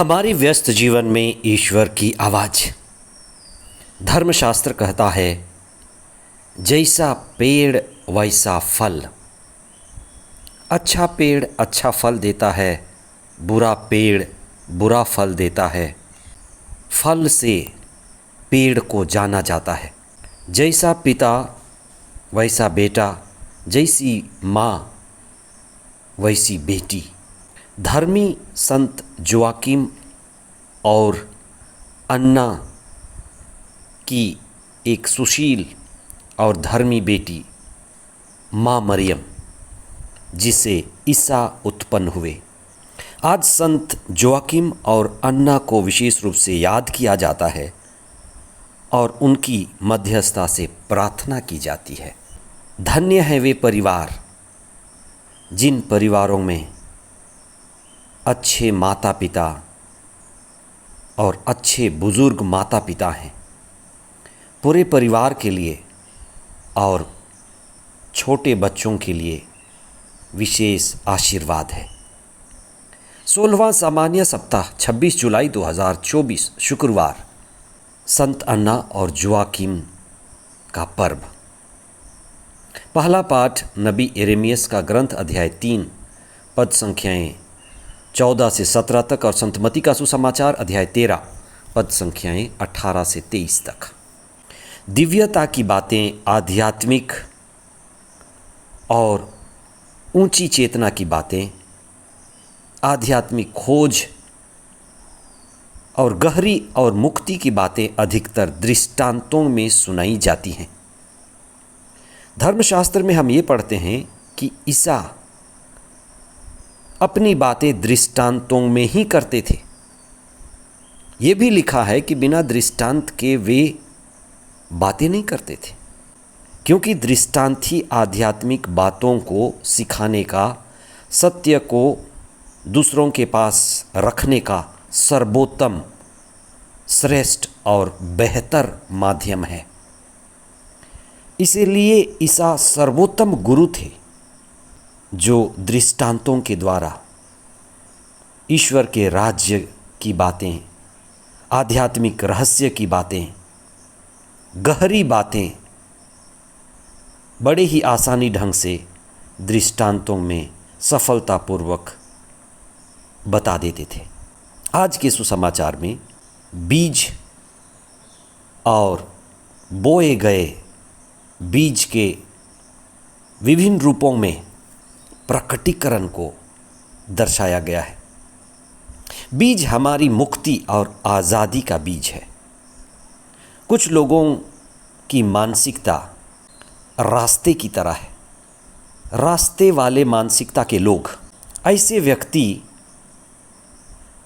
हमारे व्यस्त जीवन में ईश्वर की आवाज़। धर्मशास्त्र कहता है, जैसा पेड़ वैसा फल। अच्छा पेड़ अच्छा फल देता है, बुरा पेड़ बुरा फल देता है। फल से पेड़ को जाना जाता है। जैसा पिता वैसा बेटा, जैसी माँ वैसी बेटी। धर्मी संत जोआकिम और अन्ना की एक सुशील और धर्मी बेटी माँ मरियम, जिसे ईसा उत्पन्न हुए। आज संत जोआकिम और अन्ना को विशेष रूप से याद किया जाता है और उनकी मध्यस्थता से प्रार्थना की जाती है। धन्य है वे परिवार जिन परिवारों में अच्छे माता पिता और अच्छे बुज़ुर्ग माता पिता हैं। पूरे परिवार के लिए और छोटे बच्चों के लिए विशेष आशीर्वाद है। 16वां सामान्य सप्ताह 26 जुलाई 2024 शुक्रवार, संत अन्ना और जोआकिम का पर्व। पहला पाठ नबी यिर्मयाह का ग्रंथ अध्याय 3 पद संख्याएं 14 से 17 तक और संत मत्ती का सुसमाचार अध्याय 13 पद संख्याएं 18 से 23 तक। दिव्यता की बातें, आध्यात्मिक और ऊंची चेतना की बातें, आध्यात्मिक खोज और गहरी और मुक्ति की बातें अधिकतर दृष्टांतों में सुनाई जाती हैं। धर्मशास्त्र में हम ये पढ़ते हैं कि ईसा अपनी बातें दृष्टांतों में ही करते थे। ये भी लिखा है कि बिना दृष्टांत के वे बातें नहीं करते थे, क्योंकि दृष्टांत ही आध्यात्मिक बातों को सिखाने का, सत्य को दूसरों के पास रखने का सर्वोत्तम, श्रेष्ठ और बेहतर माध्यम है। इसीलिए ईसा सर्वोत्तम गुरु थे, जो दृष्टांतों के द्वारा ईश्वर के राज्य की बातें, आध्यात्मिक रहस्य की बातें, गहरी बातें बड़े ही आसानी ढंग से दृष्टांतों में सफलतापूर्वक बता देते थे। आज के सुसमाचार में बीज और बोए गए बीज के विभिन्न रूपों में प्रकटीकरण को दर्शाया गया है। बीज हमारी मुक्ति और आज़ादी का बीज है। कुछ लोगों की मानसिकता रास्ते की तरह है। रास्ते वाले मानसिकता के लोग, ऐसे व्यक्ति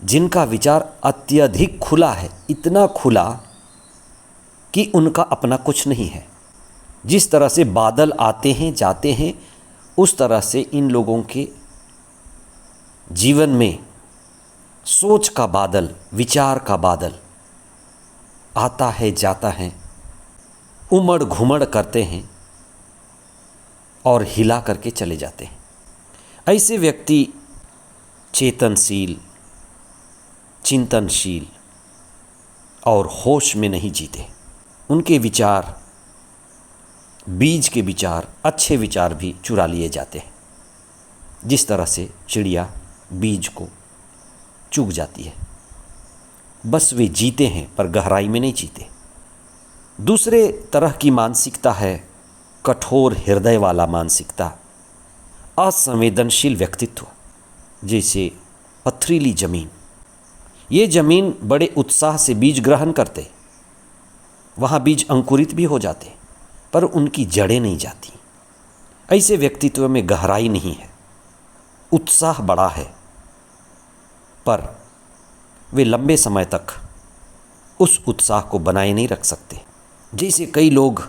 जिनका विचार अत्यधिक खुला है, इतना खुला कि उनका अपना कुछ नहीं है। जिस तरह से बादल आते हैं जाते हैं, उस तरह से इन लोगों के जीवन में सोच का बादल, विचार का बादल आता है जाता है, उमड़ घुमड़ करते हैं और हिला करके चले जाते हैं। ऐसे व्यक्ति चेतनशील, चिंतनशील और होश में नहीं जीते। उनके विचार, बीज के विचार, अच्छे विचार भी चुरा लिए जाते हैं। जिस तरह से चिड़िया बीज को चुग जाती है, बस वे जीते हैं पर गहराई में नहीं जीते। दूसरे तरह की मानसिकता है कठोर हृदय वाला मानसिकता, असंवेदनशील व्यक्तित्व, जैसे पथरीली जमीन। ये जमीन बड़े उत्साह से बीज ग्रहण करते, वहाँ बीज अंकुरित भी हो जाते, पर उनकी जड़ें नहीं जाती। ऐसे व्यक्तित्व में गहराई नहीं है। उत्साह बड़ा है, पर वे लंबे समय तक उस उत्साह को बनाए नहीं रख सकते। जैसे कई लोग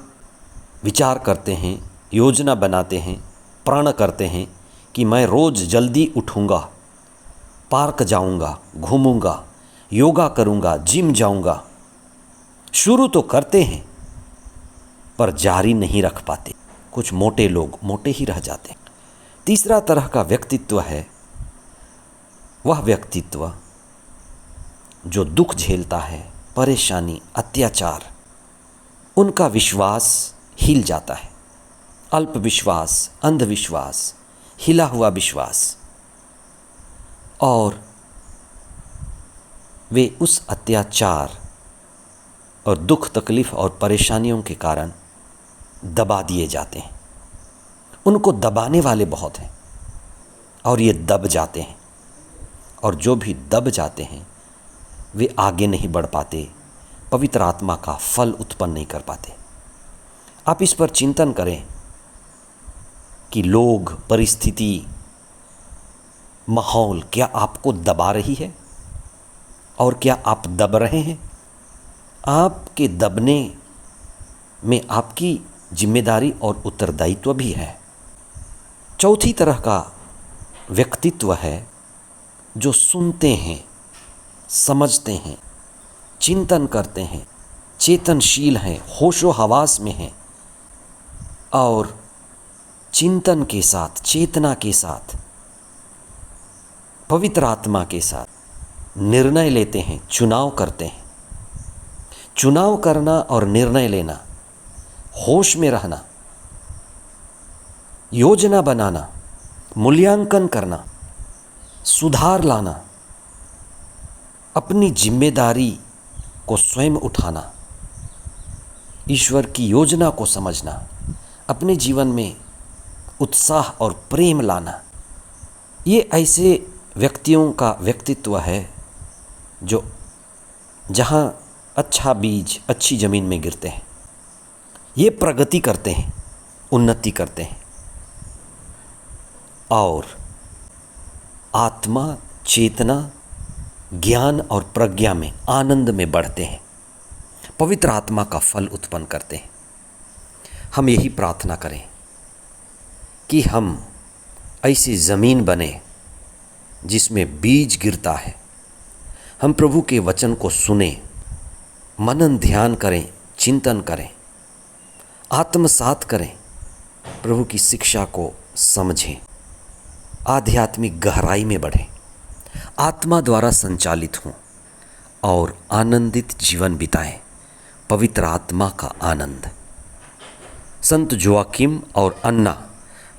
विचार करते हैं, योजना बनाते हैं, प्रण करते हैं कि मैं रोज़ जल्दी उठूँगा, पार्क जाऊँगा, घूमूँगा, योगा करूँगा, जिम जाऊँगा। शुरू तो करते हैं पर जारी नहीं रख पाते। कुछ मोटे लोग मोटे ही रह जाते। तीसरा तरह का व्यक्तित्व है वह व्यक्तित्व जो दुख झेलता है, परेशानी, अत्याचार, उनका विश्वास हिल जाता है। अल्प विश्वास, अंधविश्वास, हिला हुआ विश्वास, और वे उस अत्याचार और दुख तकलीफ़ और परेशानियों के कारण दबा दिए जाते हैं। उनको दबाने वाले बहुत हैं और ये दब जाते हैं, और जो भी दब जाते हैं वे आगे नहीं बढ़ पाते, पवित्र आत्मा का फल उत्पन्न नहीं कर पाते। आप इस पर चिंतन करें कि लोग, परिस्थिति, माहौल क्या आपको दबा रही है और क्या आप दब रहे हैं? आपके दबने में आपकी जिम्मेदारी और उत्तरदायित्व भी है। चौथी तरह का व्यक्तित्व है जो सुनते हैं, समझते हैं, चिंतन करते हैं, चेतनशील हैं, होशो हवास में हैं और चिंतन के साथ, चेतना के साथ, पवित्र आत्मा के साथ निर्णय लेते हैं, चुनाव करते हैं। चुनाव करना और निर्णय लेना, होश में रहना, योजना बनाना, मूल्यांकन करना, सुधार लाना, अपनी जिम्मेदारी को स्वयं उठाना, ईश्वर की योजना को समझना, अपने जीवन में उत्साह और प्रेम लाना, ये ऐसे व्यक्तियों का व्यक्तित्व है जो जहाँ अच्छा बीज अच्छी ज़मीन में गिरते हैं, ये प्रगति करते हैं, उन्नति करते हैं और आत्मा, चेतना, ज्ञान और प्रज्ञा में, आनंद में बढ़ते हैं, पवित्र आत्मा का फल उत्पन्न करते हैं। हम यही प्रार्थना करें कि हम ऐसी ज़मीन बने जिसमें बीज गिरता है। हम प्रभु के वचन को सुने, मनन ध्यान करें, चिंतन करें, आत्मसात करें, प्रभु की शिक्षा को समझें, आध्यात्मिक गहराई में बढ़ें, आत्मा द्वारा संचालित हों और आनंदित जीवन बिताएं, पवित्र आत्मा का आनंद। संत जोआकिम और अन्ना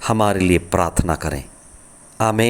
हमारे लिए प्रार्थना करें। आमीन।